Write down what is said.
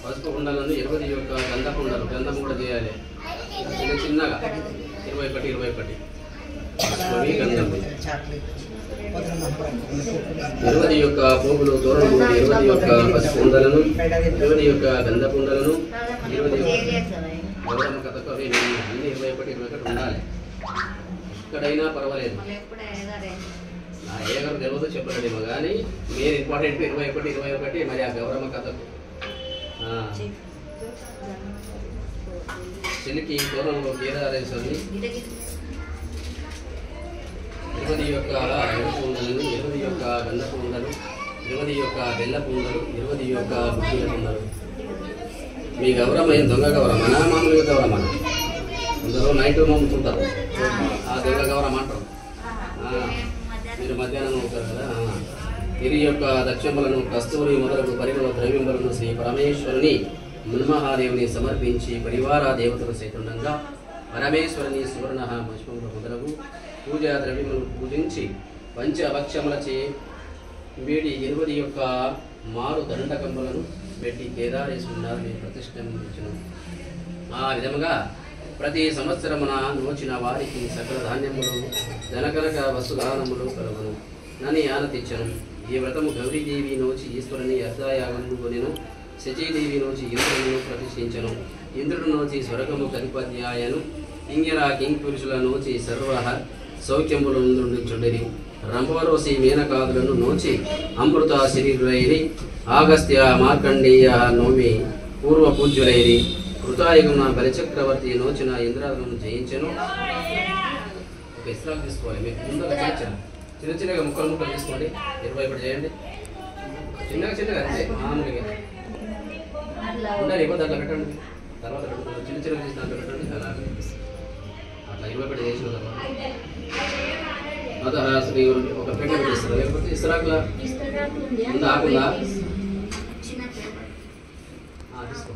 పసుపు ఉండలను 20 యొక్క గంధపు ఉండలు గంధం కూడా చేయాలి చిన్నగా 21 20 యొక్క పోగులు తోరణము 20 యొక్క పసుపు ఉండలను 20 యొక్క గంధపు ఉండలను 20 గౌరమ్మ కథకు అవి అన్ని 21 ఉండాలి. ఎక్కడైనా పర్వాలేదు. నా ఏగారు తెలియదు చెప్పలేదేమో కానీ మెయిన్ ఇంపార్టెంట్ 21 మరి ఆ గౌరమ్మ కథకు చిలికి తోరణంలో కేదారేశ్వరిని 20 యొక్క ఎరుపు ఉండలను 20 యొక్క గంధపు ఉండలు 20 యొక్క బెల్లపు ఉండలు 20 యొక్క బుద్ధుల ఉండలు. మీ గౌరమ్మ ఏం దొంగ గౌరమ్మనా మామూలుగా గౌరమ్మనా? అందరూ నైట్ మమ్ముతుంటారు ఆ దొంగ గౌరమ్మ అంటారు. మీరు మధ్యాహ్నం అవుతారు కదా. ఇది యొక్క దక్షిణములను కస్తూరి మొదలగు పరిమళ ద్రవ్యములను శ్రీ పరమేశ్వరుని మున్మహాదేవుని సమర్పించి పరివార దేవతలు సైతుండగా పరమేశ్వరుని సువర్ణ పుష్పములు మొదలగు పూజా ద్రవ్యములు పూజించి పంచభక్షములచే వేడి 20 యొక్క మారు దండకంబలను పెట్టి కేదారేశ్వరుని ప్రతిష్ఠించును. ఆ విధముగా ప్రతి సంవత్సరమున నోచిన వారికి సకల ధాన్యములు ధనకనక వస్తుదానములు కలుగును నని ఆనతిచ్చను. ఈ వ్రతము గౌరీదేవి నోచి ఈశ్వరుని అర్ధాయాగము కొనెను. శచీదేవి నోచి ఇంద్రుని ప్రతిష్ఠించను. ఇంద్రుడు నోచి స్వర్గము కధిపత్యాయను. కింగిర కింగ్పురుషుల నోచి సర్వ సౌఖ్యములు నుండి రంభవరోసి మేనకాదులను నోచి అమృత శరీరులైరి. ఆగస్త్య మార్కండేయ నోమి పూర్వ పూజ్యులైరి. కృతాయుగమున బలిచక్రవర్తి నోచిన ఇంద్రాదులను జయించను. ఒక ఇస్రాకు తీసుకోవాలి. మీకు ముందుగా చిన్న చిన్నగా ముక్కలు తీసుకోండి. 21 చేయండి. చిన్నగా అంతే మామూలుగా ఉండాలి. ఇవ్వదు అట్లా పెట్టండి. తర్వాత చిన్న చిన్నగా చేసి దాంట్లో పెట్టండి. అట్లా 21 చేసిన తర్వాత శ్రీ ఒక పెట్టెలు చేస్తారు. లేకపోతే ఇస్రాకులా ఆకుండా తీసుకో.